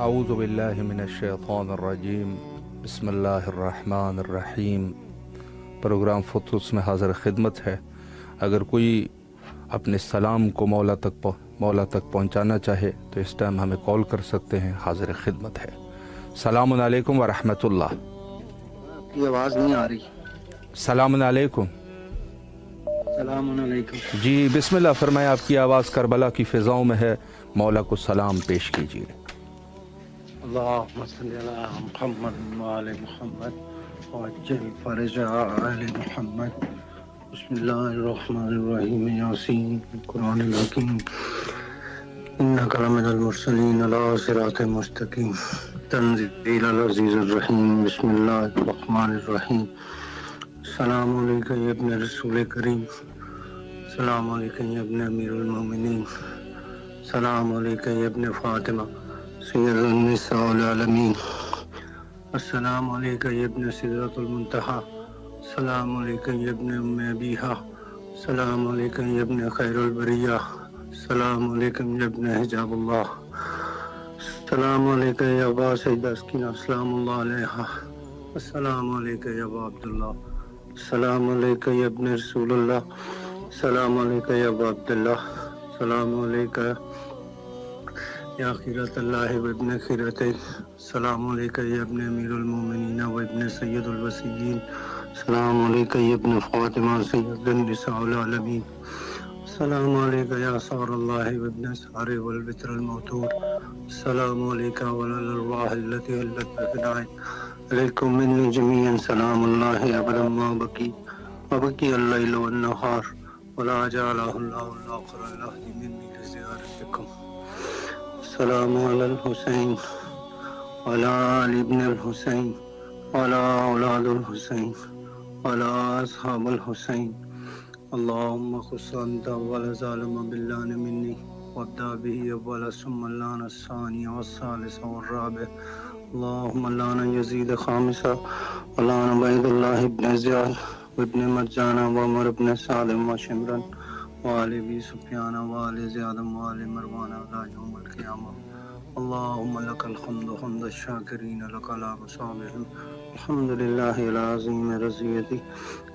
اعوذ باللہ من الشیطان الرجیم بسم اللہ الرحمن الرحیم۔ پروگرام فتوس میں حاضر خدمت ہے۔ اگر کوئی اپنے سلام کو مولا تک پہنچانا چاہے تو اس ٹائم ہمیں کال کر سکتے ہیں، حاضر خدمت ہے۔ سلام علیکم ورحمۃ اللہ۔ آپ کی آواز نہیں آ رہی۔ سلام علیکم۔ سلام علیکم۔ جی بسم اللہ فرمائے، آپ کی آواز کربلا کی فضاؤں میں ہے، مولا کو سلام پیش کیجیے۔ اللہم صلی علی محمد وآل محمد وعجل فرج آل محمد۔ بسم اللہ الرحمن الرحیم۔ یاسین قرآن الحکیم، انک لمن المرسلین علی صراط مستقیم، تنزیل العزیز الرحیم۔ بسم اللہ الرحمن الرحیم۔ السلام علیکم یا ابن رسول کریم، السلام علیکم یا ابن امیر المومنین، السلام علیکم یا ابن فاطمہ سید النساء العالمین، السلام علیکم یا ابن سدرۃ المنتہی، السلام علیکم یا ابن ام ابیہا، السلام علیکم یا ابن خیر البریہ، السلام علیکم یا ابن حجاب اللہ، السلام علیکم یا ابا سیدہ سکینہ السلام اللہ علیہا، السلام علیکم یا ابا عبداللہ، السلام علیکم یا ابن رسول اللہ، السلام علیکم یا ابا عبداللہ، السلام علیکم یا خیرت اللہ و ابن خیرت، السلام علیکم یا ابن امیر المومنین و ابن سید الوسیین، السلام علیکم یا ابن فاطمہ سید النساء العالمین، السلام علیکم یا صار اللہ و ابن سار والبتر الموتور، السلام علیکم وعلی الارواح التي حلت بفدائک علیکم منی جمیعا، سلام اللہ ابدا ما بقی وبقی اللیل والنہار ولا جعلہ اللہ الاخر الہدی منی لزیارتکم، السلام علی الحسین وعلی آل ابن الحسین وعلی اولاد الحسین وعلی اصحاب الحسین، اللہم خص انت اول ظالم باللعن منی وابدأ به اول ثم اللعن الثانی والثالث والرابع، اللہم لعن یزید خامسا ولعن عبید اللہ ابن زیاد وابن مرجانہ وعمر ابن سالم وشمرن وآل ابی سفیان وآل زیاد وآل مروان علی یوم القیامہ، اللہم لک الحمد حمد الشاکرین لک العب صابرین، الحمد للہ العظیم رضیتی،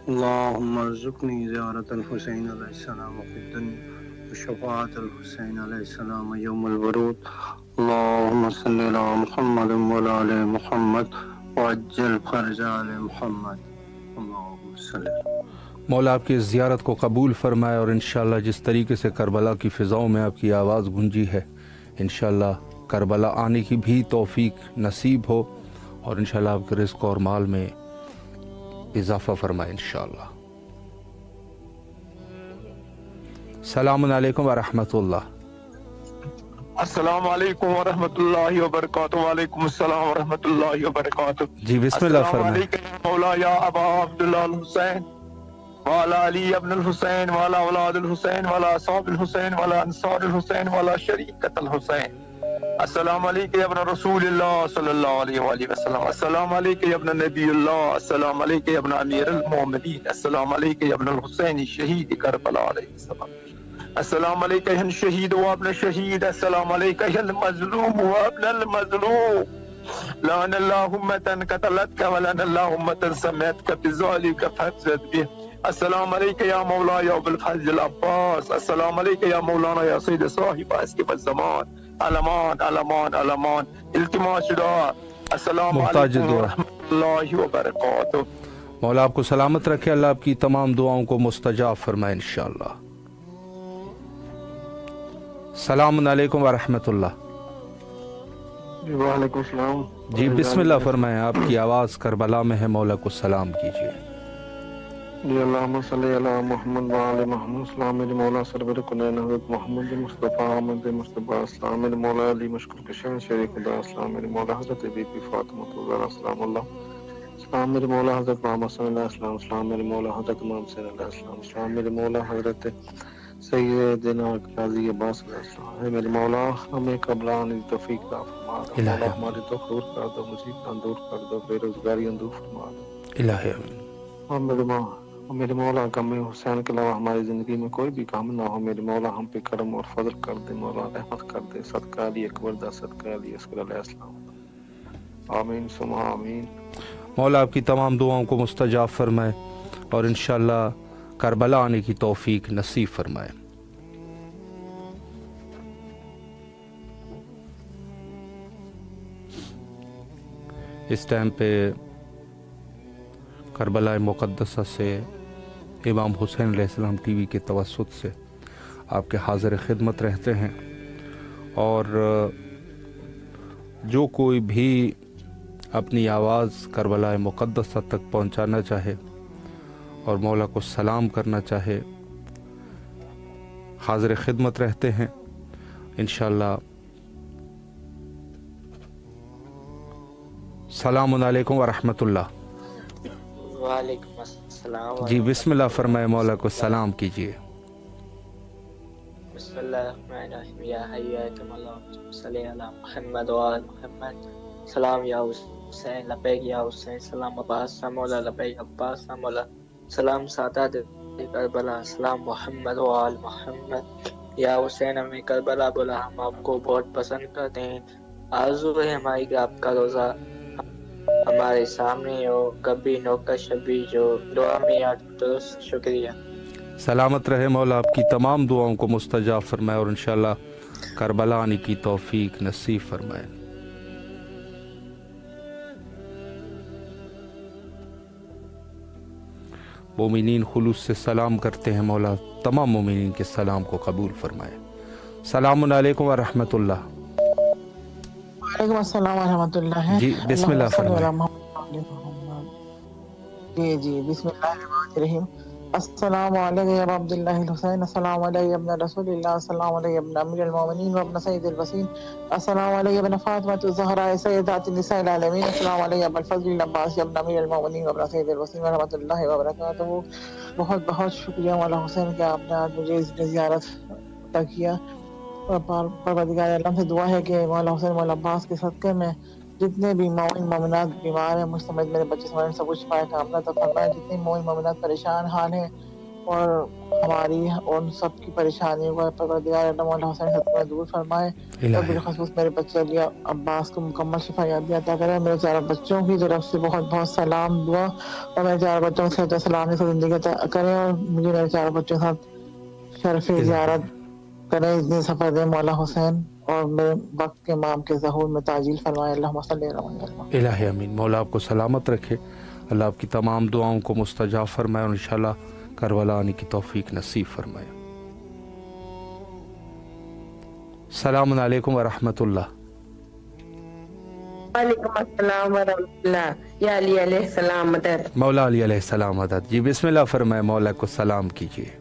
اللہم ارزقنی زیارت الحسین علیہ السلام فی الدنیا وشفاعت الحسین علیہ السلام یوم الورود، اللہم صلی علی محمد وعلی آل محمد وعجل فرج آل محمد، اللہم صلی علی۔ مولا آپ کی اس زیارت کو قبول فرمائے، اور انشاءاللہ جس طریقے سے کربلا کی فضاؤں میں آپ کی آواز گونجی ہے، انشاءاللہ کربلا آنے کی بھی توفیق نصیب ہو، اور انشاءاللہ آپ کے رزق اور مال میں اضافہ فرمائے انشاءاللہ۔ السلام علیکم ورحمۃ اللہ۔ السلام علیکم ورحمۃ اللہ وبرکاتہ۔ وعلیکم السلام ورحمۃ اللہ وبرکاتہ۔ جی بسم اللہ فرمائیں۔ السلام علیکم یا مولا یا ابا عبداللہ الحسین وعلی علی ابن الحسین وعلی اولاد الحسین وعلی اصحاب الحسین وعلی انصار الحسین وعلی شریکت الحسین، السلام علیکم یا ابن رسول اللہ صلی اللہ علیہ وآلہ وسلم، السلام علیکم یا ابن نبی اللہ، السلام علیکم یا ابن امیر المومنین، السلام علیکم یا ابن الحسین شہید کربلا علیہ السلام، السلام علیکم یا شہید و ابن شہید، السلام علیکم یا المظلوم و ابن المظلوم، لعن اللہ امة قتلتک ولعن اللہ امة سمعتک بذلک فافزد به، السلام علیکم یا مولا یا ابو الفضل العباس، السلام علیکم یا مولانا یا سید صاحب اسکف الزمان، علمان علمان علمان التماس دعا، السلام علیکم ورحمۃ اللہ وبرکاتہ۔ مولا آپ کو سلامت رکھے، اللہ آپ کی تمام دعاؤں کو مستجاب فرمائے انشاءاللہ۔ السلام علیکم ورحمۃ اللہ۔ وعلیکم السلام۔ جی بسم اللہ فرمائیں، آپ کی آواز کربلا میں ہے، مولا کو سلام کیجیے۔ جی اللہم صلی علی محمد وآل محمد، السلام علی مولا سرور کنین حضرت محمد مصطفیٰ احمد مصطفیٰ، السلام علی مولا علی مشکل کشن شیر خدا، السلام علی مولا حضرت بی بی فاطمہ الزہرا السلام اللہ، السلام علی مولا حضرت محمد صلی اللہ علیہ وسلم، السلام علی مولا حضرت امام صلی اللہ علیہ وسلم، السلام علی مولا حضرت سیدنا قاضی عباس علیہ السلام، اے میرے مولا ہمیں قبلان توفیق عطا فرما، مولا ہماری تو دور کر دو، مصیبتاں دور کر دو، بے روزگاریاں دور فرما دو، الہی آمین۔ اور میرے میرے مولا غم حسین کے علاوہ ہماری زندگی میں کوئی بھی کام نہ ہو، میرے مولا ہم پہ کرم اور فضل کر دے، مولا رحمت کر دے، صدقہ علی اکبر دا، صدقہ علی اصغر علیہ السلام، آمین ثم آمین۔ مولا آپ کی تمام دعاؤں کو مستجاب فرمائے اور انشاءاللہ کربلا آنے کی توفیق نصیب فرمائے۔ اس ٹائم پہ کربلا مقدسہ سے امام حسین علیہ السلام ٹی وی کے توسط سے آپ کے حاضر خدمت رہتے ہیں، اور جو کوئی بھی اپنی آواز کربلا مقدسہ تک پہنچانا چاہے اور مولا کو سلام کرنا چاہے، حاضر خدمت رہتے ہیں انشاءاللہ۔ السلام علیکم ورحمۃ اللہ۔ وعلیکم السلام۔ جی بسم اللہ فرمائے، مولا کو سلام کیجیے۔ بسم اللہ الرحمن الرحیم، یا حی یا قیوم اللہم صلی علی محمد و آل محمد۔ سلام یا حسین، لبیک یا حسین، سلام عباس مولا، لبیک عباس مولا، سلام سادات کربلا، سلام محمد و آل محمد۔ یا حسین ہمیں کربلا بولا، ہم آپ کو بہت پسند کرتے ہیں، آرزو ہے ہماری کہ آپ کا روزہ ہمارے سامنے ہو، کبھی نوکر شبی جو دعا میں یاد درست۔ شکریہ۔ سلامت رہے، مولا آپ کی تمام دعاؤں کو مستجاب فرمائے اور انشاءاللہ کربلا آنے کی توفیق نصیب فرمائے۔ مومنین خلوص سے سلام کرتے ہیں، مولا تمام مومنین کے سلام کو قبول فرمائے۔ السلام علیکم ورحمۃ اللہ۔ وعلیکم السلام ورحمۃ اللہ۔ جی بسم اللہ فرمائے۔ جی بسم اللہ الرحمن الرحیم۔ السلام علیکم یا عبداللہ الحسین، السلام علیکم ابن رسول اللہ، السلام علیکم ابن امیر المومنین و ابن سید الوسیم، السلام علیکم ابن فاطمۃ الزہراء سیدات النساء العالمین، السلام علیکم ابن الفضل العباسی ابن امیر المومنین و ابن سید الوسیم ورحمۃ اللہ وبرکاتہ۔ بہت بہت شکریہ مولا حسین کہ آپ نے آج مجھے اس زیارت عطا کیا، اور پروردگار عالم سے دعا ہے کہ مولا حسین مولا عباس کے صدقے میں جتنے بھی مومن مومنات بیمار ہیں، مجھ سمجھ میرے بچے سمجھ سب کچھ پائے کامنا عطا فرمائے، جتنے مومن مومنات پریشان حال ہیں اور ہماری اور ان سب کی پریشانیوں کو پروردگار عالم مولا حسین صدقے میں دور فرمائے، اور بالخصوص میرے بچے علی عباس کو مکمل شفا یابی عطا کرے۔ میرے چاروں بچوں کی طرف سے بہت بہت سلام دعا، اور میرے چاروں بچوں سے سلام سے زندگی عطا کریں، اور مجھے میرے چاروں بچوں کے ساتھ شرف زیارت کریں، اتنی سفر دیں مولا حسین، اور میرے وقت کے امام کے ظہور میں تعجیل فرمائے۔ اللہم صلی علی محمد۔ الہی امین۔ مولا آپ کو سلامت رکھے، اللہ آپ کی تمام دعاؤں کو مستجاب فرمائے اور انشاءاللہ کربلا آنے کی توفیق نصیب فرمائے۔ السلام علیکم ورحمۃ اللہ۔ وعلیکم السلام ورحمۃ اللہ۔ یا علی علیہ السلام مدد۔ مولا علی علیہ السلام مدد۔ جی بسم اللہ فرمائے، مولا کو سلام کیجیے۔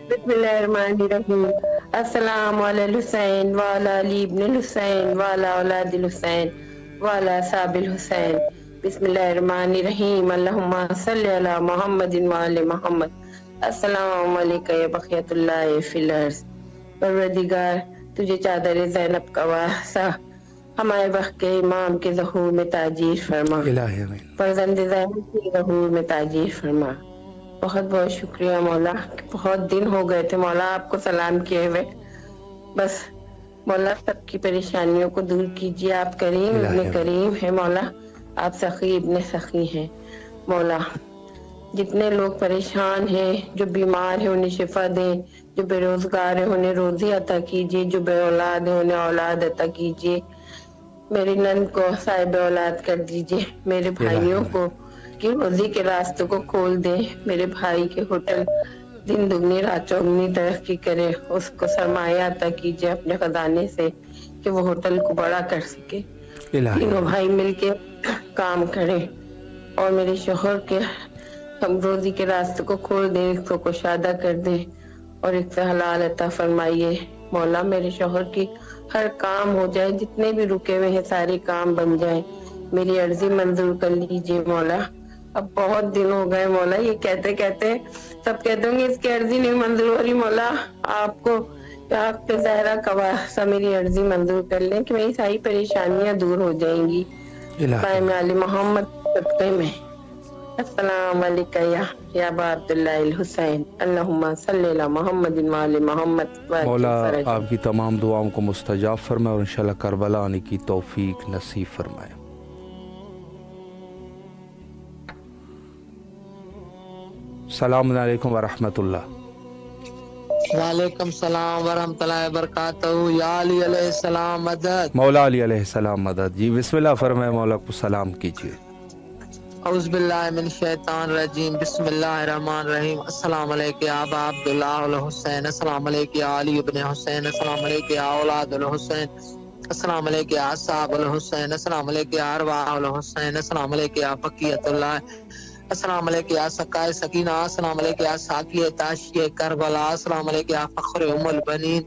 بسم اللہ الرحمن الرحیم۔ السلام علی الحسین وعلی علی ابن الحسین وعلی اولاد الحسین وعلی اصحاب الحسین۔ بسم اللہ الرحمن الرحیم۔ اللہم صلی علی محمد وعلی محمد۔ السلام علیکم یا بقیت اللہ فی الارض۔ پروردگار تجھے چادر زینب کا واسطہ ہمارے وقت کے امام کے ظہور میں تاجیر فرما، الہی امین۔ فرزند زینب کے ظہور میں تاجیر فرما۔ بہت بہت شکریہ مولا، بہت دن ہو گئے تھے مولا آپ کو سلام کیے ہوئے، بس مولا سب کی پریشانیوں کو دور کیجیے، آپ کریم ابن کریم ہے مولا، آپ سخی ابن سخی ہیں مولا۔ جتنے لوگ پریشان ہیں، جو بیمار ہیں انہیں شفا دیں، جو بے روزگار ہیں انہیں روزی عطا کیجیے، جو بے اولاد ہیں انہیں اولاد عطا کیجیے، میری نند کو صاحب اولاد کر دیجیے، میرے بھائیوں کو کی روزی کے راستوں کو کھول دیں، میرے بھائی کے ہوٹل دن دگنی رات چوگنی ترقی کرے، اس کو سرمایہ عطا کیجیے اپنے خزانے سے کہ وہ ہوٹل کو بڑا کر سکے، تینوں بھائی مل کے کام کریں، اور میرے شوہر کے ہم روزی کے راستے کو کھول دیں، اس کو کشادہ کر دیں اور ایک سے حلال عطا فرمائیے مولا۔ میرے شوہر کی ہر کام ہو جائے، جتنے بھی رکے ہوئے ہیں سارے کام بن جائیں، میری عرضی منظور کر لیجیے مولا۔ اب بہت دن ہو گئے مولا یہ کہتے کہتے سب کہتے ہوں گے اس کی عرضی نہیں منظور ہو رہی، مولا آپ کو آپ پہ زہرا کا واسطہ میری عرضی منظور کر لیں کہ میری ساری پریشانیاں دور ہو جائیں گی، قائم علی محمد صدقے میں۔ السلام علیکم یا ابا عبداللہ الحسین اللہم صلی علی محمد وعلی محمد مولا آپ کی تمام دعاؤں کو مستجاب فرمائے اور انشاءاللہ کربلا آنے کی توفیق نصیب فرمائے۔ السلام علیکم ورحمۃ اللہ۔ وعلیکم السلام ورحمۃ اللہ وبرکاتہ۔ یا علی علیہ السلام مدد۔ مولا علی علیہ السلام مدد۔ جی بسم اللہ فرمائے، مولا کو سلام کیجیے۔ اعوذ باللہ من الشیطان الرجیم، بسم اللہ الرحمن الرحیم۔ السلام علیکم یا ابا عبداللہ الحسین، السلام علیکم یا علی ابن حسین، السلام علیکم یا اولاد الحسین، السلام علیکم یا اصحاب الحسین، السلام علیکم یا ارواح الحسین، السلام علیکم یا بقیت اللہ، السلام علیکم یا سقائے سکینہ، السلام علیکم یا ساقی تاشی کربلا، السلام علیکم یا فخر ام البنین،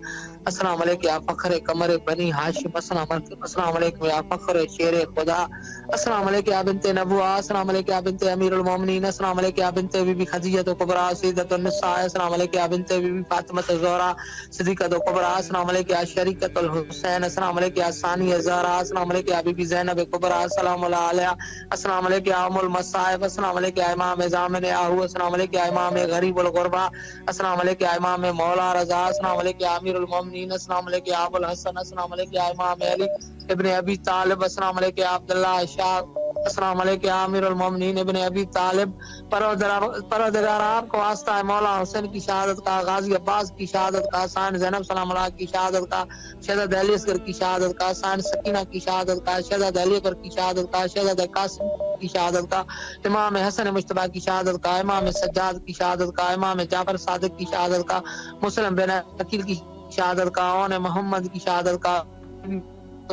السلام علیکم یا فخر قمر بنی ہاشم، السلام علیکم یا فخر شیر خدا، السلام علیکم یا بنت نبوہ، السلام علیکم یا بنت امیر المومنین، السلام علیکم یا بنت بی بی خدیجہ کبریٰ سیدۃ النساء، السلام علیکم یا بنت بی بی فاطمہ الزہرا صدیقۃ کبریٰ، السلام علیکم یا شریکۃ الحسین، السلام علیکم یا ثانیہ زہرا، السلام علیکم یا بی بی زینب کبریٰ السلام علیہ، السلام علیکم یا ام المصائب، السلام علیکم یا امام زامن آہو، السلام علیکم یا امام غریب الغربا، السلام علیکم یا امام مولا رضا، السلام علیکم یا امیر المومنین، السلام علیکم یا ابو الحسن، السلام علیکم یا امام علی ابن ابی طالب، السلام علیکم یا عبداللہ شاہ، السلام علیکم یا امیر المومنین ابن ابی طالب۔ پروردگار آپ کو واسطہ ہے مولا حسین کی شہادت کا، غازی عباس کی شہادت کا، حسین زینب سلام اللہ کی شہادت کا، شہزادہ علی اصغر کی شہادت کا، حسین سکینہ کی شہادت کا، شہزادہ علی اکبر کی شہادت کا، شہزادہ قاسم کی شہادت کا، امام حسن مجتبیٰ کی شہادت کا، امام سجاد کی شہادت کا، امام جعفر صادق کی شہادت کا، مسلم بن عقیل کی شہادت کا، اون محمد کی شہادت کا،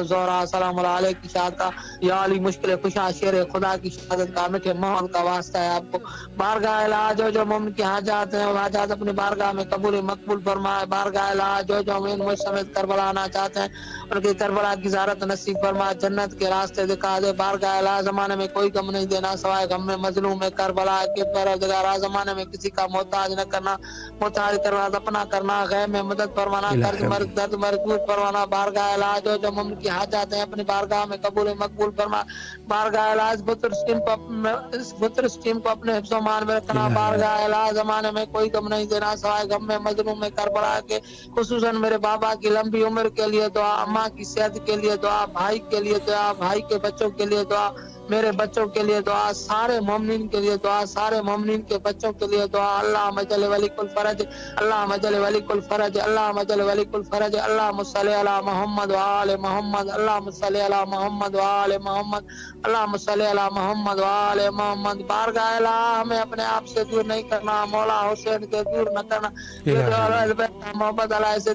زہرا سلام علیہ کی شہادت کا، یا علی مشکل خوشا شیر خدا کی شہادت کا، میٹھے محمد کا واسطہ ہے آپ کو۔ بارگاہ الہ جو مومن کی حاجات ہیں وہ حاجات اپنی بارگاہ میں قبول مقبول فرمائے۔ بارگاہ الہ جو مومن مجھ سمیت کربلا آنا چاہتے ہیں ان کی کربلا کی زیارت نصیب فرمائے، جنت کے راستے دکھا دے۔ بارگاہ الہ زمانے میں کوئی غم نہیں دینا سوائے غم میں مظلوم میں کربلا کے پروردگار، زمانے میں کسی کا محتاج نہ کرنا، محتاج کرنا اپنا کرنا، غیب میں مدد فرمانا، قرض مرض درد مرض فرمانا۔ بارگاہ الہ جو مومن کی حاجات ہیں اپنی بارگاہ میں قبول مقبول فرما۔ بارگاہ الہ اس بطر اسٹیم کو اپنے حفظ و مان میں رکھنا۔ بارگاہ الہ زمانے میں کوئی غم نہیں دینا سوائے غم میں مظلوم میں کربلا کے، خصوصاً میرے بابا کی لمبی عمر کے لیے دعا، اماں کی صحت کے لیے دعا، بھائی کے لیے دعا، بھائی کے بچوں کے لیے دعا، میرے بچوں کے لیے دعا، سارے مومنین کے لیے دعا، سارے مومنین کے بچوں کے لیے دعا۔ اللہ مجل ولی کل فرج، اللہ مجل ولی کل فرج، اللہ مجل ولی کل فرج، اللہ صلی علی محمد وآل محمد، اللہ صلی علی محمد وآل محمد، اللہ صلی علی محمد وآل محمد۔ بارگاہ الہ ہمیں اپنے آپ سے دور نہیں کرنا، مولا حسین کے دور نہ کرنا، محبت علیہ سے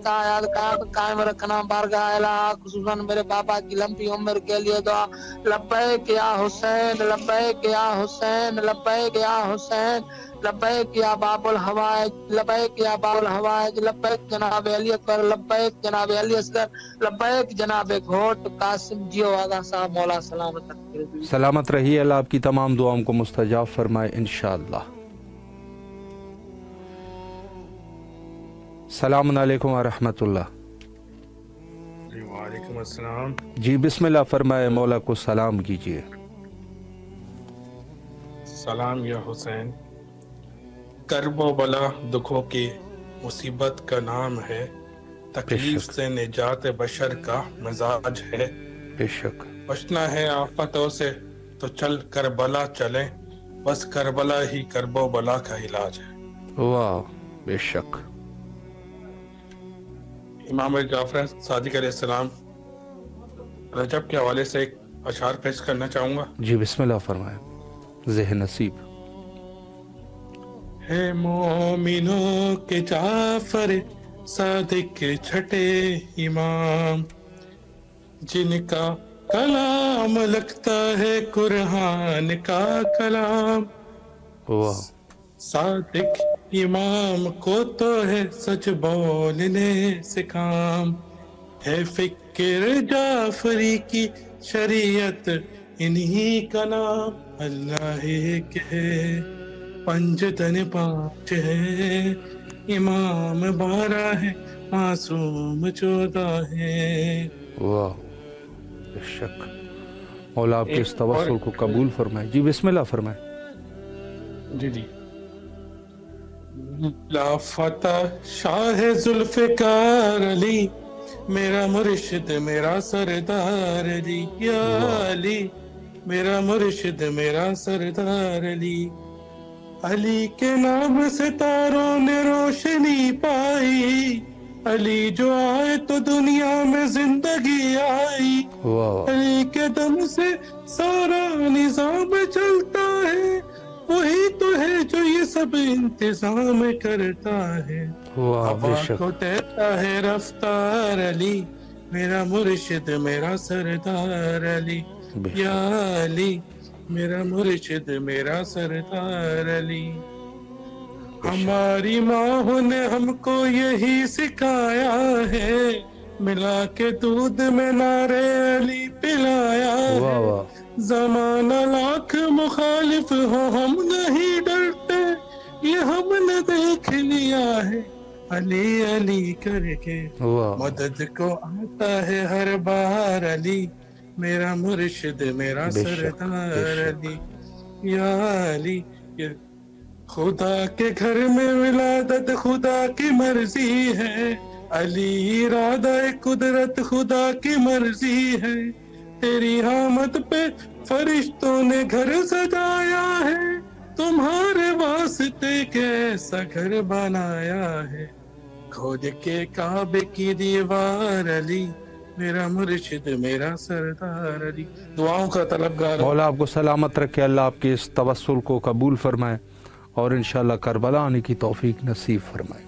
قائم رکھنا۔ بارگاہ الہ خصوصاً میرے بابا کی لمبی عمر کے لیے دعا۔ لبیک یا حسین، لبیک یا حسین، لبیک یا حسین، لبیک یا باب الحوائج، لبیک یا باب الحوائج، لبیک جناب علی اکبر، لبیک جناب علی اصغر، لبیک جناب گھوٹ قاسم جیو آغا صاحب، مولا سلامت رکھے۔ سلامت رہیے، اللہ آپ کی تمام دعاؤں کو مستجاب فرمائے انشاءاللہ۔ السلام علیکم ورحمۃ اللہ۔ وعلیکم السلام۔ جی بسم اللہ فرمائے، مولا کو سلام کیجیے۔ سلام یا حسین، کرب و بلا دکھوں کی مصیبت کا نام ہے، تکلیف سے نجات بشر کا مزاج ہے، بے شک بچنا ہے آفتوں سے تو چل کربلا چلیں، بس کربلا ہی کرب و بلا کا علاج ہے۔ واہ، بے شک۔ امام جعفر صادق علیہ السلام رجب کے حوالے سے ایک اشعار پیش کرنا چاہوں گا۔ جی بسم اللہ فرمائے، ذہن نصیب۔ ہے مومنوں کے جعفر صادق چھٹے امام، جن کا کلام لگتا ہے قرآن کا کلام، واہ، صادق امام کو تو ہے سچ بولنے سے کام، ہے فکر جعفری کی شریعت انہی کا نام، اللہ ایک ہے پنجتن پانچ ہے، امام 12 ہے معصوم 14 ہے۔ واہ، بے شک۔ مولا آپ کے اس توسل کو قبول فرمائے۔ جی بسم اللہ فرمائے۔ جی لا فتح شاہ ذوالفقار علی میرا مرشد میرا سردار علی، یا علی میرا مرشد میرا سردار علی، علی کے نام ستاروں نے روشنی پائی، علی جو آئے تو دنیا میں زندگی آئی، علی کے دم سے سارا نظام چلتا ہے، وہی تو ہے جو یہ سب انتظام کرتا ہے، ہوا کو دیتا ہے رفتار علی میرا مرشد میرا سردار علی، یا علی میرا مرشد میرا سردار علی۔ ہماری ماں نے ہم کو یہی سکھایا ہے، ملا کے دودھ میں نعرے علی پلایا ہے، زمانہ لاکھ مخالف ہو ہم نہیں ڈرتے، یہ ہم نے دیکھ لیا ہے، علی علی کر کے مدد کو آتا ہے ہر بار، علی میرا مرشد میرا سردار علی، یا علی خدا کے گھر میں ولادت خدا کی مرضی ہے، علی ارادہ قدرت خدا کی مرضی ہے، تیری آمد پہ فرشتوں نے گھر سجایا ہے، تمہارے واسطے کیسا گھر بنایا ہے، کھود کے کعبے کی دیوار، علی میرا مرشد میرا سردار علی۔ دعاؤں کا طلبگار مولا آپ کو سلامت رکھے، اللہ آپ کے اس توسل کو قبول فرمائے اور انشاءاللہ کربلا آنے کی توفیق نصیب فرمائے۔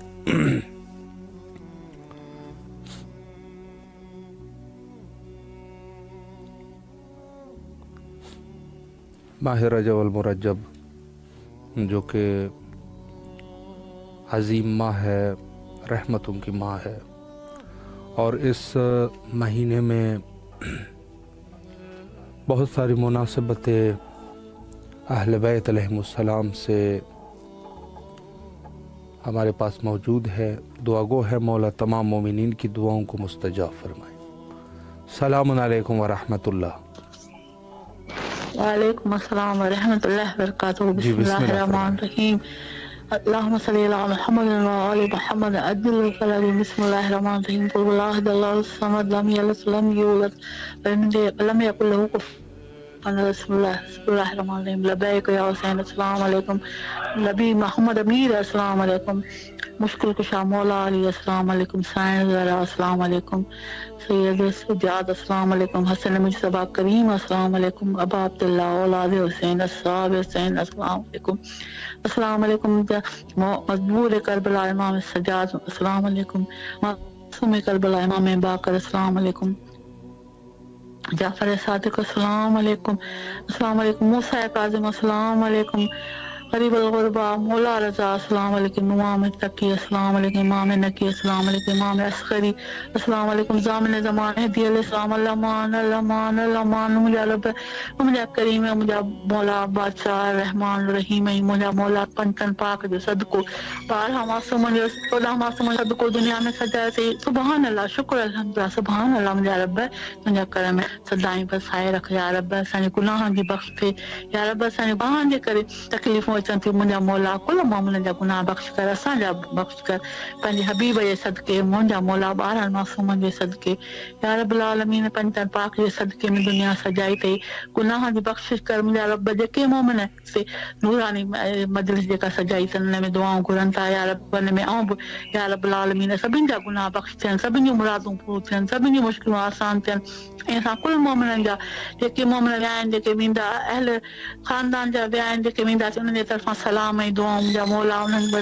ماہ رجب المرجب جو کہ عظیم ماہ ہے، رحمتوں کی ماہ ہے، اور اس مہینے میں بہت ساری مناسبتیں اہل بیت علیہم السلام سے ہمارے پاس موجود ہے۔ دعا گو ہے مولا تمام مومنین کی دعاؤں کو مستجاب فرمائے۔ السلام علیکم ورحمۃ اللہ۔ وعلیکم السلام ورحمۃ اللہ وبرکاتہ۔ بسم اللہ الرحمن الرحیم، اللہم صلی علی محمد وعلی محمد عجل الفلاح۔ بسم اللہ الرحمن الرحیم، قل هو اللہ احد اللہ الصمد لم یلد ولم یولد ولم یکن له کفوا احد۔ بسم اللہ الرحمن الرحیم، لبیک یا حسین، السلام علیکم۔ نبی محمد امیر، السلام علیکم۔ مشکل کشا مولا علی، السلام علیکم۔ سائن زہرا، السلام علیکم۔ سید سجاد، السلام علیکم۔ حسن مجتبیٰ کریم، السلام علیکم۔ ابا عبداللہ اولاد حسین، اصحاب حسین، السلام علیکم۔ السلام علیکم۔ مجبور کربلا امام سجاد، السلام علیکم۔ معصوم کربلا امام باقر، السلام علیکم۔ جعفر صادق، السلام علیکم۔ السلام علیکم۔ موسیٰ کاظم، السلام علیکم۔ غریب الغربا مولا رضا، السلام علیکم۔ امام تقی، السلام علیکم۔ امام نقی، السلام علیکم۔ امام اصغری، السلام علیکم۔ زامن زمان ہدی علیہ السلام، الامان الامان الامان، مجھا رب مجھا کریم، مجھا مولا بادشاہ رحمان الرحیم، مجھا مولا پنتن پاک جو صدقو بارہا معصوم جو 14 معصوم صدقو دنیا میں سجائے تھی۔ سبحان اللہ، شکر الحمدللہ، سبحان اللہ مجھا رب تجھا کرم سدائیں بسائے رکھ یا رب، سانے گناہاں دی بخش تھے یا رب، سانے گناہاں دے کرے تکلیفوں اچن تھی، مجھا مولا کل معاملن جا گناہ بخش کر، اساں جا بخش کر، پنجے حبیب جے صدقے، مجھا مولا 12 معصومن جے صدقے یا رب العالمین، پنجن پاک جے صدقے میں دنیا سجائی تھی، گناہاں دی بخشش کر مجھا رب، جے مومن سے نورانی مجلس جے کا سجائی تن میں دعاؤں گھرن تا یا رب، ان میں آؤں یا رب العالمین سبھن جا گناہ بخش تھین، سبھن جی مرادوں پور تھین، سبھن جی مشکلوں آسان تھین، ایسا کل مومنن جا جے مومن ویائن جے ویندا، اہل خاندان جا ویائن جے ویندا، انہن جے طرفاں سلام ۽ دعاؤں، مجھا مولا انہن پر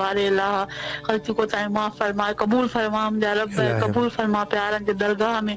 بارے اللہ غلطی کو تائیں معاف فرمائے، قبول فرما مجھا رب، قبول فرما پیارن جے درگاہ میں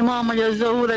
امام جو ظہور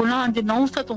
گناہن جی نحوستوں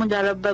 مجھا رب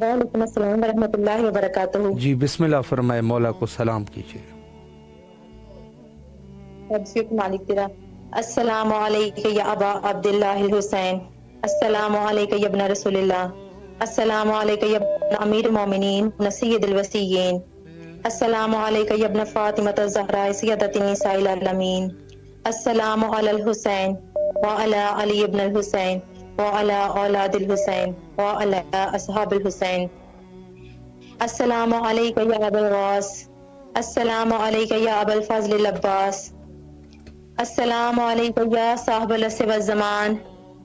وعلیکم السلام ورحمۃ اللہ وبرکاتہ. جی بسم اللہ فرمائے، مولا کو سلام کیجیے. مالک تیرا. السلام علیکم یا ابا عبداللہ الحسین، السلام علیکم یا ابن رسول اللہ، السلام علیکم یا ابن امیر المومنین سید الوصیین، السلام علیکم یا ابن فاطمۃ الزہراء سیدۃ النساء العالمین، السلام علی الحسین وعلی علی ابن الحسین وعلی اولاد الحسین وعلی اصحاب الحسین. السلام علیکم یا ابا الغاث، السلام علیکم یا ابا الفضل العباس، السلام علیکم یا صاحب العصر والزمان،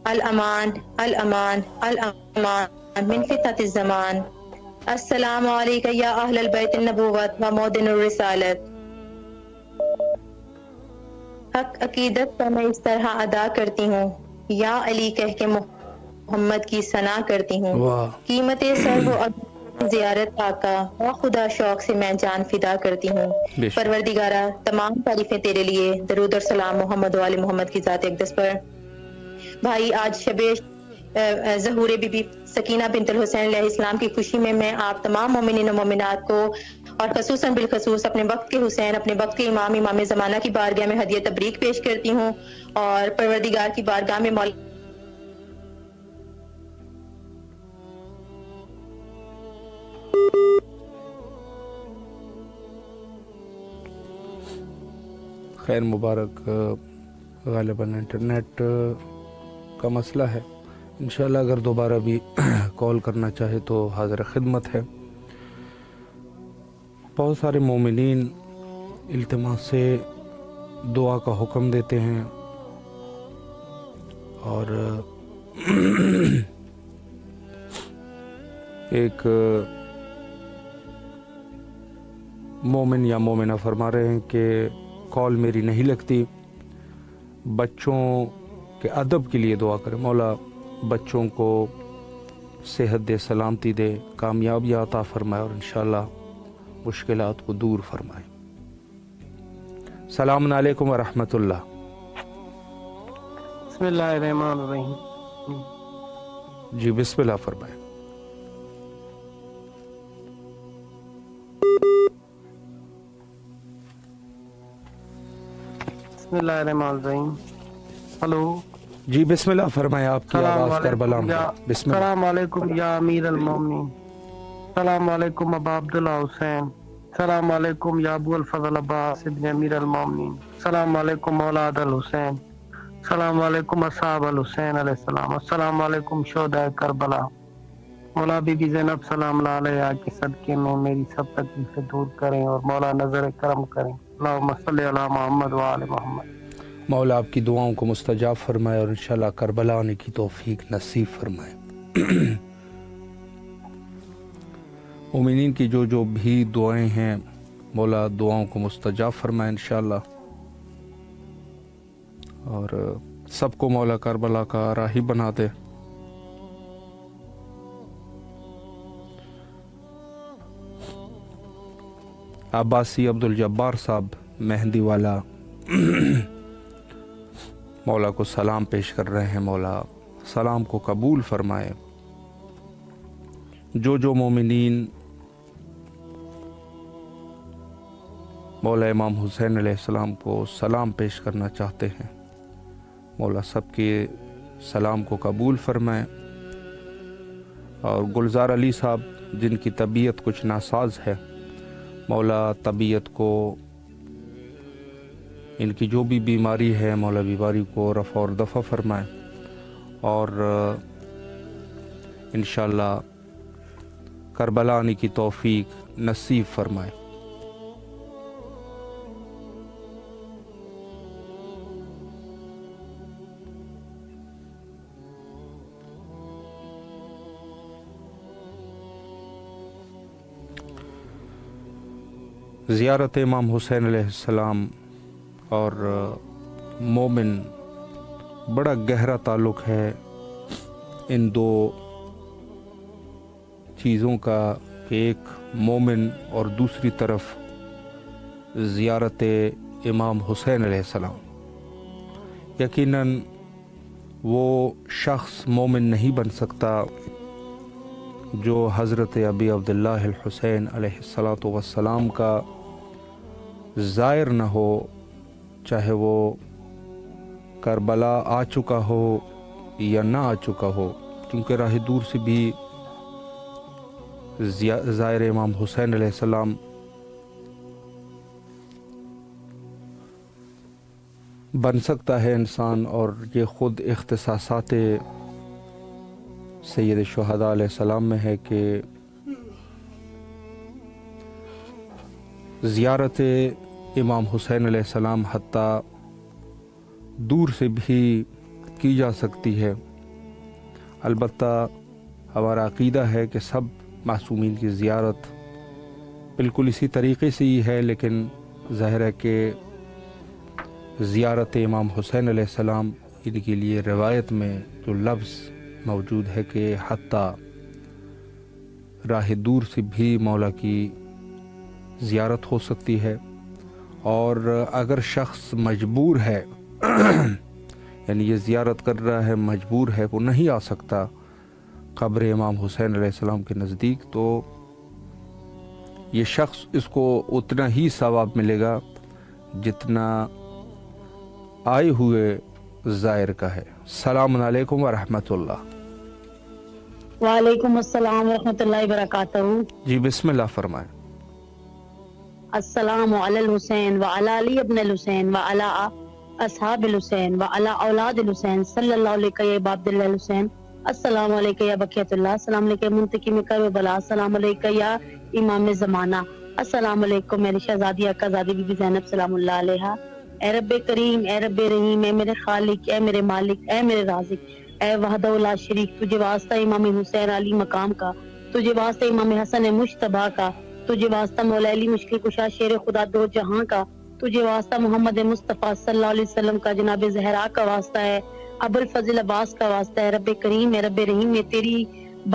الامان الامان الامان من فتنة الزمان. السلام علیکم یا اہل البیت النبوت و مودن الرسالت. حق عقیدت کا میں اس طرح ادا کرتی ہوں، یا علی کہہ کے محمد کی ثنا کرتی ہوں. قیمت سر و زیارت آقا و خدا شوق سے میں جان فدا کرتی ہوں. پروردگارہ تمام تعریفیں تیرے لیے، درود اور سلام محمد و آل محمد کی ذات اقدس پر. بھائی آج شب ظہور بی بی سکینہ بنت الحسین علیہ السلام کی خوشی میں آپ تمام مومنین و مومنات کو اور خصوصاً بالخصوص اپنے وقت کے حسین، اپنے وقت کے امام زمانہ کی بارگاہ میں ہدیہ تبریک پیش کرتی ہوں اور پروردگار کی بارگاہ میں خیر مبارک. غالباً انٹرنیٹ کا مسئلہ ہے. انشاءاللہ اگر دوبارہ بھی کال کرنا چاہے تو حاضر خدمت ہے. بہت سارے مومنین التماس سے دعا کا حکم دیتے ہیں اور ایک مومن یا مومنہ فرما رہے ہیں کہ کال میری نہیں لگتی، بچوں کے ادب کے لیے دعا کرے. مولا بچوں کو صحت دے، سلامتی دے، کامیابی عطا فرمائے اور انشاءاللہ مشکلات کو دور فرمائے. السلام علیکم ورحمۃ اللہ. بسم اللہ الرحمن الرحیم. جی بسم اللہ فرمائے. بسم اللہ الرحمن الرحیم. ہلو جی بسم اللہ فرمائے. آپ کی آواز کربلا میں. بسم اللہ. السلام علیکم یا امیر المومنین، السلام علیکم ابا عبداللہ حسین، السلام علیکم یا ابو الفضل عباس ابن امیر المومنین، السلام علیکم اولاد الحسین، السلام علیکم اصحاب الحسین علیہ السلام، السلام علیکم شہداء کربلا. مولا بی بی زینب سلام اللہ علیہا کے صدقے میں میری سب تکلیفیں دور کریں اور مولا نظر کرم کریں. اللہم صلی علی محمد و آل محمد. مولا آپ کی دعاؤں کو مستجاب فرمائے اور انشاءاللہ کربلا آنے کی توفیق نصیب فرمائے. مومنین کی جو بھی دعائیں ہیں مولا دعاؤں کو مستجاب فرمائے انشاءاللہ، اور سب کو مولا کربلا کا راہی بنا دے. عباسی عبدالجبار صاحب مہندی والا مولا کو سلام پیش کر رہے ہیں. مولا سلام کو قبول فرمائے. جو مومنین مولا امام حسین علیہ السلام کو سلام پیش کرنا چاہتے ہیں مولا سب کے سلام کو قبول فرمائے. اور گلزار علی صاحب جن کی طبیعت کچھ ناساز ہے مولا طبیعت کو، ان کی جو بھی بیماری ہے مولا بیماری کو رفع اور دفع فرمائے اور انشاءاللہ کربلا آنے کی توفیق نصیب فرمائے. زیارت امام حسین علیہ السلام اور مومن بڑا گہرا تعلق ہے ان دو چیزوں کا کہ ایک مومن اور دوسری طرف زیارت امام حسین علیہ السلام. یقیناً وہ شخص مومن نہیں بن سکتا جو حضرت ابی عبداللہ الحسین علیہ الصلاۃ والسلام کا زائر نہ ہو، چاہے وہ کربلا آ چکا ہو یا نہ آ چکا ہو، کیونکہ راہ دور سے بھی زائر امام حسین علیہ السلام بن سکتا ہے انسان، اور یہ خود اختصاصات سید الشہداء علیہ السلام میں ہے کہ زیارت امام حسین علیہ السلام حتیٰ دور سے بھی کی جا سکتی ہے۔ البتہ ہمارا عقیدہ ہے کہ سب معصومین کی زیارت بالکل اسی طریقے سے ہی ہے، لیکن ظاہر ہے کہ زیارت امام حسین علیہ السلام ان کے لیے روایت میں جو لفظ موجود ہے کہ حتیٰ راہ دور سے بھی مولا کی زیارت ہو سکتی ہے، اور اگر شخص مجبور ہے یعنی یہ زیارت کر رہا ہے، مجبور ہے، وہ نہیں آ سکتا قبر امام حسین علیہ السلام کے نزدیک، تو یہ شخص اس کو اتنا ہی ثواب ملے گا جتنا آئے ہوئے زائر کا ہے۔ السلام علیکم ورحمۃ اللہ۔ وعلیکم السلام ورحمۃ اللہ وبرکاتہ۔ جی بسم اللہ فرمائیں۔ السلام علی الحسین وعلی علی ابن الحسین وعلی اصحاب الحسین وعلی اولاد الحسین صلی اللہ علیہ یا عباد اللہ الحسین۔ السلام علیکم یا بقیت اللہ، السلام علیکم منتقم کربلا، السلام علیکم یا امام زمانہ، السلام علیکم میری شہزادی آقازادی بی بی زینب سلام اللہ علیہا۔ اے رب کریم، اے رب رحیم، اے میرے خالق، اے میرے مالک، اے میرے رازق، اے وحدہ لا شریک، تجھے واسطہ امام حسین علی مقام کا، تجھے واسطہ امام حسن مجتبیٰ کا، تجھے واسطہ مولا علی مشکل کشا شیر خدا دو جہاں کا، تجھے واسطہ محمد مصطفیٰ صلی اللہ علیہ وسلم کا، جناب زہرا کا واسطہ ہے، ابو الفضل عباس کا واسطہ ہے۔ رب کریم، اے رب رحیم، میں تیری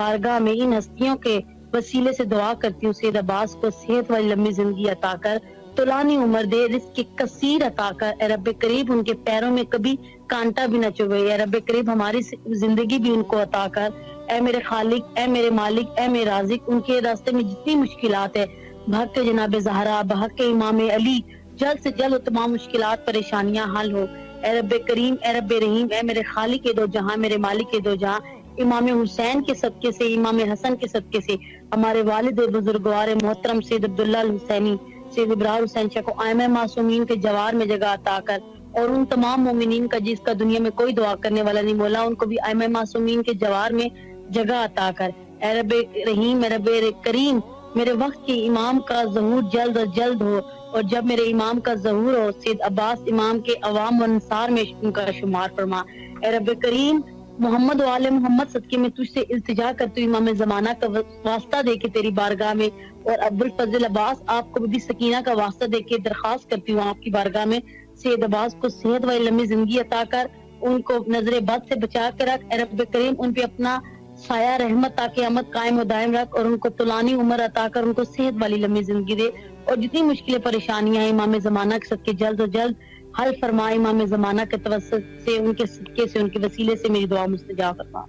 بارگاہ میں ان ہستیوں کے وسیلے سے دعا کرتی ہوں، سید عباس کو صحت والی لمبی زندگی عطا کر، طولانی عمر دے، رزق کثیر عطا کر۔ اے رب قریب ان کے پیروں میں کبھی کانٹا بھی نہ چبھے، اے رب قریب ہماری زندگی بھی ان کو عطا کر۔ اے میرے خالق، اے میرے مالک، اے میرے رازق، ان کے راستے میں جتنی مشکلات ہے بحق جناب زہرا، بحق امام علی، جلد سے جلد تمام مشکلات پریشانیاں حل ہو۔ اے رب کریم، اے رب رحیم، اے میرے خالق کے دو جہاں، میرے مالک کے دو جہاں، امام حسین کے صدقے سے، امام حسن کے صدقے سے، ہمارے والد بزرگوار محترم سید عبداللہ الحسینی، سید ابراہیم حسین شاہ کو ائمہ معصومین کے جوار میں جگہ عطا کر، اور ان تمام مومنین کا جس کا دنیا میں کوئی دعا کرنے والا نہیں مولا، ان کو بھی ائمہ معصومین کے جوار میں جگہ عطا کر۔ اے رب رحیم، اے رب کریم، میرے وقت کے امام کا ظہور جلد از جلد ہو، اور جب میرے امام کا ظہور ہو، سید عباس امام کے عوام و انصار میں ان کا شمار فرما۔ اے رب کریم، محمد و آل محمد صدقے میں تجھ سے التجا کرتی ہوں، امام زمانہ کا واسطہ دے کے تیری بارگاہ میں، اور ابو الفضل عباس آپ کو بھی سکینہ کا واسطہ دے کے درخواست کرتی ہوں آپ کی بارگاہ میں، سید عباس کو صحت والی لمبی زندگی عطا کر، ان کو نظر بد سے بچا کے رکھ۔ اے رب کریم، ان پہ اپنا سایہ رحمت تا قیامت قائم و دائم رکھ، اور ان کو طولانی عمر عطا کر، ان کو صحت والی لمبی زندگی دے، اور جتنی مشکلیں پریشانیاں ہیں امام زمانہ کے صدقے جلد از جلد حل فرما۔ امام زمانہ کے توسط سے، ان کے صدقے سے، ان کے وسیلے سے میری دعا مستجاب فرما۔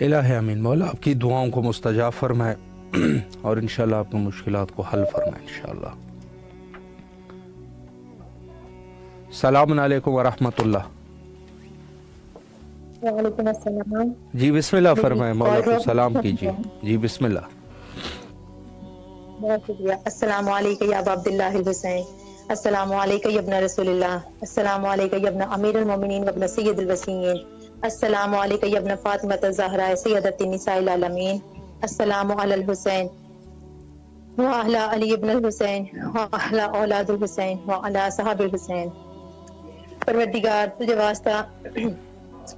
الہ امین، مولا آپ کی دعاؤں کو مستجاب فرمائے اور انشاءاللہ آپ کی مشکلات کو حل فرمائے انشاءاللہ۔ السلام علیکم ورحمۃ اللہ۔ وعلیکم السلام۔ جی بسم اللہ فرمائے، مولا کو سلام کیجیے۔ جی بسم اللہ۔ بہت شکریہ۔ السلام علیکم یا ابا عبداللہ الحسین، السلام علیکم یا ابن رسول اللہ، السلام علیکم یا ابن امیر المومنین و ابن سید الوسیین، السلام علیکم یا ابن فاطمہ الزہرا سیدۃ النساء العالمین، السلام علی الحسین وعلی علی ابن الحسین وعلی اولاد الحسین وعلی اصحاب الحسین۔ پروردگار تجھے واسطہ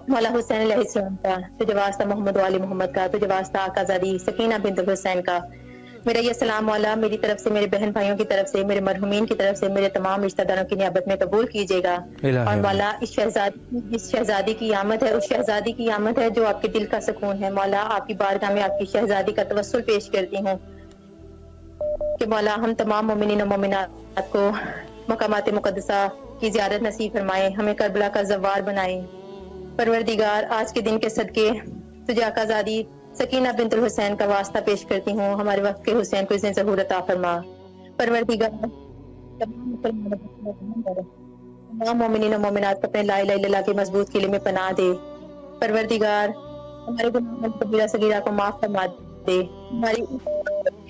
مولا حسین علیہ السلام کا، تجھے واسطہ محمد و علی محمد کا، تجھے واسطہ آقازادی سکینہ بنت الحسین کا، میرا یہ سلام مولا میری طرف سے، میرے بہن بھائیوں کی طرف سے، میرے مرحومین کی طرف سے، میرے تمام رشتہ داروں کی نیابت میں قبول کیجیے گا۔ اور مولا اس شہزادی کی آمد ہے، اس شہزادی کی آمد ہے جو آپ کے دل کا سکون ہے۔ مولا آپ کی بارگاہ میں آپ کی شہزادی کا توسل پیش کرتی ہوں کہ مولا ہم تمام مومنین و مومنات کو مقامات مقدسہ کی زیارت نصیب فرمائے، ہمیں کربلا کا زوار بنائے۔ پروردگار آج کے دن کے صدقے تجھے آقازادی سکینہ بنت الحسین کا واسطہ پیش کرتی ہوں، ہمارے وقت کے حسین کو اتنی ظہور عطا فرما۔ پروردگار تمام مومنین و مومنات کو اپنے لا الہ الا اللہ کے مضبوط قلعے میں پناہ دے۔ پروردگار ہمارے گناہوں کبیرہ صغیرہ کو معاف فرما دے، ہماری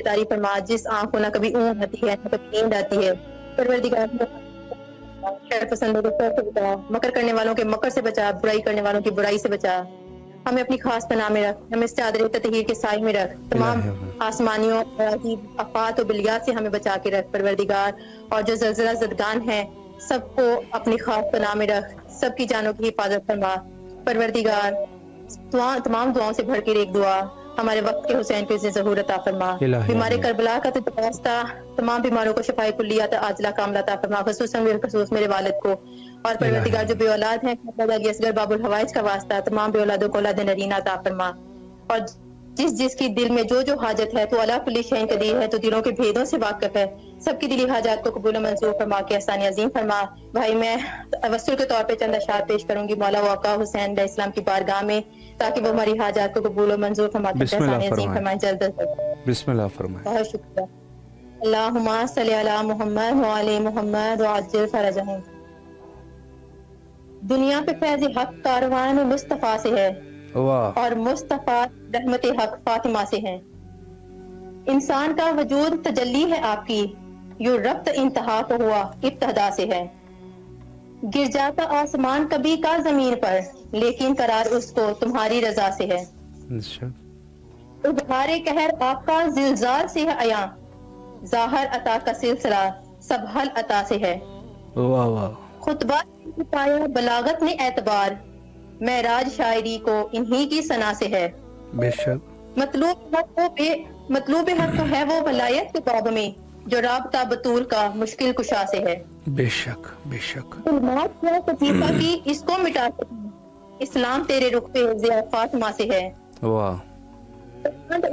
تعریف فرما، جس آنکھ کو نہ کبھی اونگ آتی ہے نہ کبھی نیند آتی ہے۔ پروردگار شر پسندوں کو شر سے بچا، مکر کرنے والوں کے مکر سے بچا، برائی کرنے والوں کی برائی سے بچا، ہمیں اپنی خاص پناہ میں رکھ، ہمیں اس چادر تطہیر کے سائے میں رکھ، تمام آسمانیوں عجیب آفات و بلیات سے ہمیں بچا کے رکھ پروردگار، اور جو زلزلہ زدگان ہیں سب کو اپنی خاص پناہ میں رکھ، سب کی جانوں کی حفاظت فرما پروردگار۔ تمام دعاؤں سے بڑھ کر ایک دعا، ہمارے وقت کے حسین کو اتنی ظہور عطا فرما۔ بیمار کربلا کا تو واسطہ تمام بیماروں کو شفائے کلیہ عاجلہ کاملہ عطا فرما، خصوصاً بالخصوص میرے والد کو، اور پروردگار جو بے اولاد ہیں اصغر باب الحوائج کا واسطہ تمام بے اولادوں کو اولاد نرینہ عطا فرما، اور جس کی دل میں جو حاجت ہے تو اللہ کل شیء قدیر ہے، تو دلوں کے بھیدوں سے واقف ہے، سب کی دلی حاجات کو قبول و منظور فرما کے احسان عظیم فرما۔ بھائی میں توسل کے طور پہ چند اشعار پیش کروں گی مولا واقع حسین علیہ السلام کی بارگاہ میں، تاکہ وہ ہماری حاجات کو قبول و منظور فرما کے احسان عظیم فرمائیں جلد از جلد۔ بسم اللہ فرمائیں۔ بہت شکریہ۔ اللہم صلی علی محمد وعلی محمد وعجل فرجہم۔ دنیا پہ فیض حق کاروان مصطفیٰ سے ہے، اور مصطفیٰ رحمت حق فاطمہ سے ہے۔ انسان کا وجود تجلی ہے آپ کی، یوں ربط انتہا کو ہوا ابتدا سے ہے۔ گر جاتا آسمان کبھی کا زمین پر، لیکن قرار اس کو تمہاری رضا سے ہے۔ اظہار قہر آپ کا زلزال سے ہے عیاں، ظاہر عطا کا سلسلہ سب حل عطا سے ہے۔ خطبہ پایا بلاغت نے اعتبار، معراج شاعری کو انہی کی ثنا سے ہے۔ بے شک مطلوب حق تو ہے وہ ولایت کے باب میں، جو رابطہ بطول کا مشکل کشا سے ہے۔ بے شک بے شک ظلمات کیا صفیفہ کی اس کو مٹا سکیں، اسلام تیرے رخ پہ ضیاء فاطمہ سے ہے۔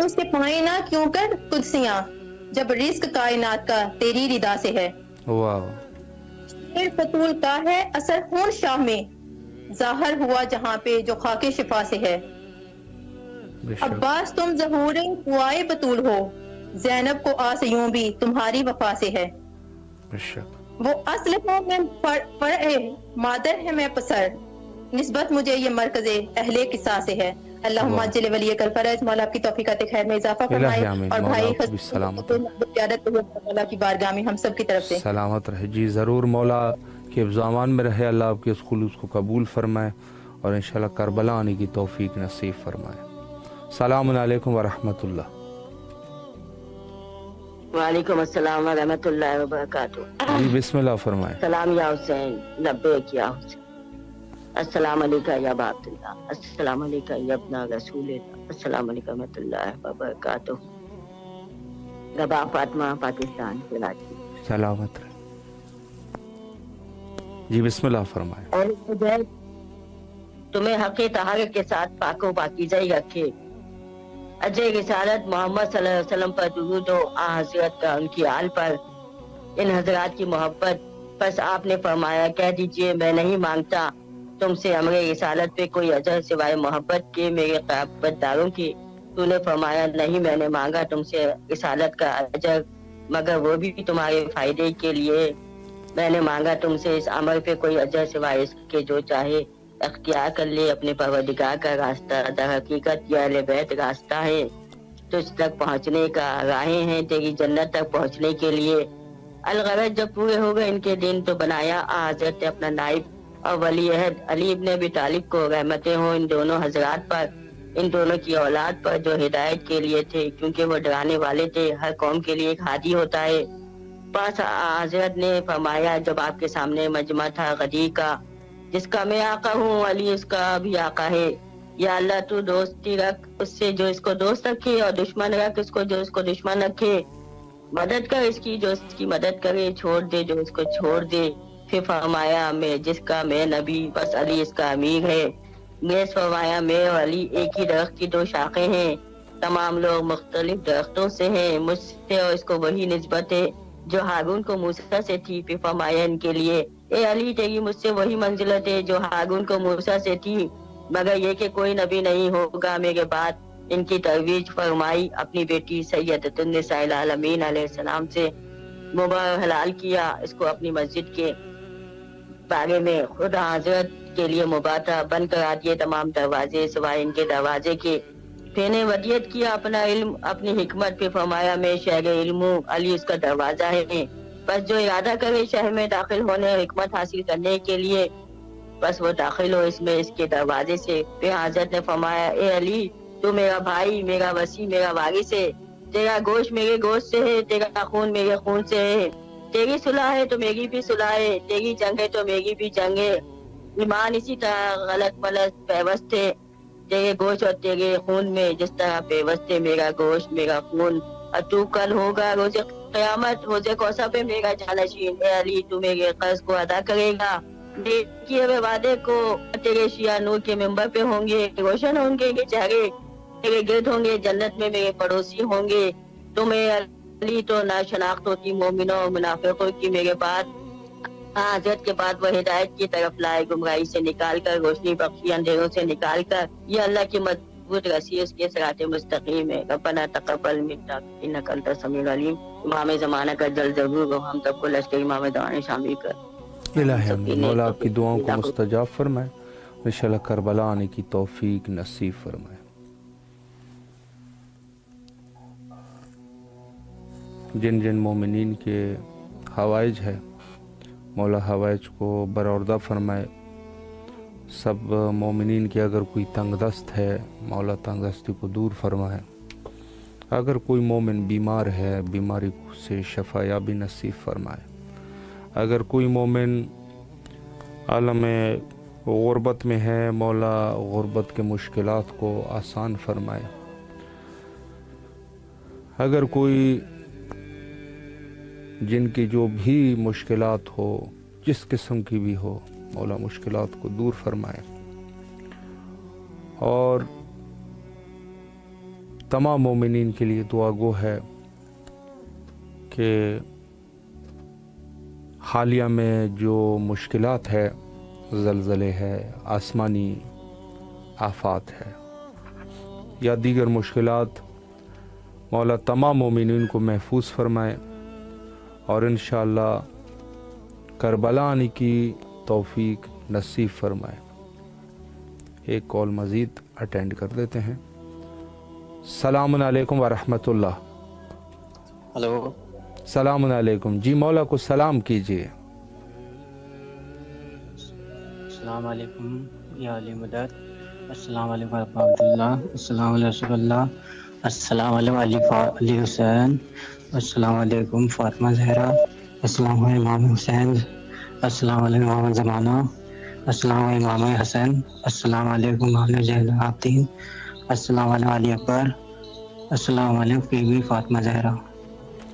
اس کے پائیں نہ کیوں کر قدسیاں، جب رزق کائنات کا تیری ردا سے ہے۔ فتول کا ہے اثر خون شاہ میں، ظاہر ہوا جہاں پہ جو خاک شفا سے ہے۔ عباس تم ظہور قوائے بطول ہو، زینب کو آس یوں بھی تمہاری وفا سے ہے۔ وہ اصل ہے میں فرع مادر ہے میں پسر، نسبت مجھے یہ مرکز اہل قصہ سے ہے۔ اللہم اجل ولی کل فرج، مولا آپ کی توفیقات خیر میں اضافہ فرمائے، اور بھائی اللہ کی بارگاہ میں ہم سب کی طرف سے سلامت رہے۔ جی ضرور، مولا کے افزامان میں رہے، اللہ آپ کے اس خلوص کو قبول فرمائے، اور انشاءاللہ کربلا آنے کی توفیق نصیب فرمائے۔ السلام علیکم ورحمۃ اللہ۔ وعلیکم السلام ورحمۃ اللہ وبرکاتہ۔ جی بسم اللہ فرمائے۔ سلام یا حسین، لبیک یا حسین، السلام علیکم یا ابا عبداللہ، السلام علیکم یا ابن رسول اللہ، السلام علیکم ورحمۃ اللہ وبرکاتہ۔ گبا فاطمہ پاکستان کراچی۔ سلامت رہے۔ جی بسم اللہ فرمائے۔ اور تمہیں حق طہارت کے ساتھ پاک و پاکیزہ رکھے۔ اجے رسالت محمد صلی اللہ علیہ وسلم پر درود و حضرت کا ان کی آل پر، ان حضرات کی محبت۔ بس آپ نے فرمایا کہہ دیجئے میں نہیں مانگتا تم سے امر رسالت پہ کوئی اجر سوائے محبت کے میرے قرابت داروں کی۔ تو نے فرمایا نہیں، میں نے مانگا تم سے رسالت کا اجر مگر وہ بھی تمہارے فائدے کے لیے۔ میں نے مانگا تم سے اس عمل پہ کوئی اجر سوائے اس کے جو چاہے اختیار کر لے اپنے پروردگار کا راستہ۔ در حقیقت یہ اہل بیت راستہ ہے تجھ تک پہنچنے کا، راہیں ہیں تیری جنت تک پہنچنے کے لیے۔ الغرض جب پورے ہو گئے ان کے دن تو بنایا حضرت نے اپنا نائب اور ولی عہد علی ابن ابی طالب کو، رحمتیں ہوں ان دونوں حضرات پر، ان دونوں کی اولاد پر جو ہدایت کے لیے تھے، کیونکہ وہ ڈرانے والے تھے۔ ہر قوم کے لیے ایک ہادی ہوتا ہے۔ پاس حضرت نے فرمایا جب آپ کے سامنے مجمع تھا غدیر کا، جس کا میں آقا ہوں علی اس کا بھی آقا ہے، یا اللہ تو دوستی رکھ اس سے جو اس کو دوست رکھے، اور دشمن رکھ اس کو جو اس کو دشمن رکھے، مدد کر اس کی جو اس کی مدد کرے، چھوڑ دے جو اس کو چھوڑ دے۔ پھر فرمایا میں جس کا میں نبی بس علی اس کا امیر ہے۔ نیز فرمایا میں اور علی ایک ہی درخت کی دو شاخیں ہیں، تمام لوگ مختلف درختوں سے ہیں، مجھ سے اور اس کو وہی نسبت ہے جو ہارون کو موسیٰ سے تھی۔ پھر فرمایا ان کے لیے اے علی تیری مجھ سے وہی منزلت ہے جو ہارون کو موسیٰ سے تھی، مگر یہ کہ کوئی نبی نہیں ہوگا میرے بعد ان کی ترویج فرمائی، اپنی بیٹی سیدۃ النساء العالمین علیہ السلام سے مبارک حلال کیا، اس کو اپنی مسجد کے بارے میں خدا حضرت کے لیے مبادا بند کرا دیے تمام دروازے سوائے ان کے دروازے کے. پھر نے ودیت کیا اپنا علم اپنی حکمت پہ، فرمایا میں شہر علم علی اس کا دروازہ ہے، بس جو ارادہ کرے شہر میں داخل ہونے اور حکمت حاصل کرنے کے لیے بس وہ داخل ہو اس میں، اس کے دروازے سے. پھر حضرت نے فرمایا اے علی تو میرا بھائی، میرا وسیع، میرا وارث ہے، تیرا گوشت میرے گوشت سے ہے، تیرا خون میرے خون سے ہے، تیری صلح ہے تو میری بھی صلح ہے، تیری جنگ ہے تو میری بھی جنگ ہے. ایمان اسی طرح غلط ملت پیوست ہے تیرے گوشت اور تیرے خون میں، جس طرح پیوست ہے میرا گوشت میرا خون. اور تو کل ہوگا روز قیامت روز کوثر پہ میرا جانشین. اے علی تو میرے قرض کو ادا کرے گا، کیے ہوئے وعدے کو. تیرے شیعہ نور کے ممبر پہ ہوں گے، روشن ہوں گے یہ چہرے، میرے گرد ہوں گے، جنت میں میرے پڑوسی ہوں گے. تو میں علی تو نہ شناخت ہوتی مومنوں اور منافقوں کی میرے بعد. حضرت کے بعد وہ ہدایت کی طرف لائے، گمراہی سے نکال کر روشنی بخشی، اندھیروں سے نکال کر. یہ اللہ کی مضبوط رسی اس کے صراط مستقیم ہے. ربنا تقبل منا انک انت السمیع العلیم. امام زمانہ کا جل ضرور ہو، ہم سب کو لشکر امام زمانہ شامل کر. الہی مولا آپ کی دعاؤں کو مستجاب فرمائے، انشاءاللہ کربلا آنے کی توفیق نصیب فرمائے. جن جن مومنین کے حوائج ہے مولا حوائج کو برآوردہ فرمائے. سب مومنین کے اگر کوئی تنگ دست ہے مولا تنگ دستی کو دور فرمائے. اگر کوئی مومن بیمار ہے بیماری سے شفا یابی نصیب فرمائے. اگر کوئی مومن عالم غربت میں ہے مولا غربت کے مشکلات کو آسان فرمائے. اگر کوئی جن کی جو بھی مشکلات ہو جس قسم کی بھی ہو مولا مشکلات کو دور فرمائے. اور تمام مومنین کے لیے دعا گو ہے کہ حالیہ میں جو مشکلات ہے، زلزلے ہے، آسمانی آفات ہے یا دیگر مشکلات، مولا تمام مومنین کو محفوظ فرمائے اور انشاءاللہ کربلا آنے کی توفیق نصیب فرمائے. ایک کال مزید اٹینڈ کر دیتے ہیں. السلام علیکم ورحمۃ اللہ. ہلو السلام علیکم. جی مولا کو سلام کیجیے. السلام علیکم یا علی مدد. السلام علیکم ورحمۃ اللہ. السلام علیکم رسول اللہ. السلام علیکم علی حسین. السلام علیکم فاطمہ زہرا. السلام علیکم امام حسین. السلام علیکم امام زمانہ. السلام علیکم امام حسین. السلام علیکم امام زین العابدین. السلام علیکم علی اکبر. السلام علیکم بی بی فاطمہ زہرا.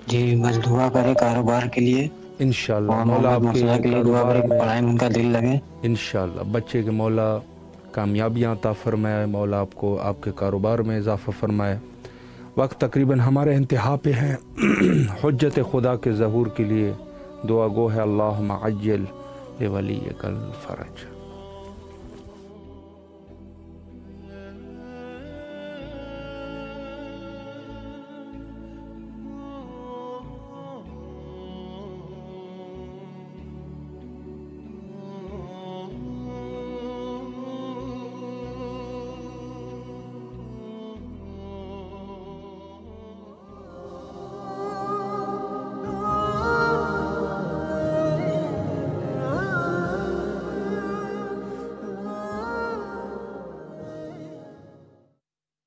جی بس دعا کرے کاروبار کے لیے انشاءاللہ مولا آپ کے کاروبار میں پڑھائی میں ان کا دل لگے انشاءاللہ. بچے کے مولا کامیابیاں عطا فرمائے، مولا آپ کو آپ کے کاروبار میں اضافہ فرمائے. وقت تقریباً ہمارے انتہا پہ ہیں. حجت خدا کے ظہور کے لیے دعا گو ہے اللہم عجل لولیک الفرج.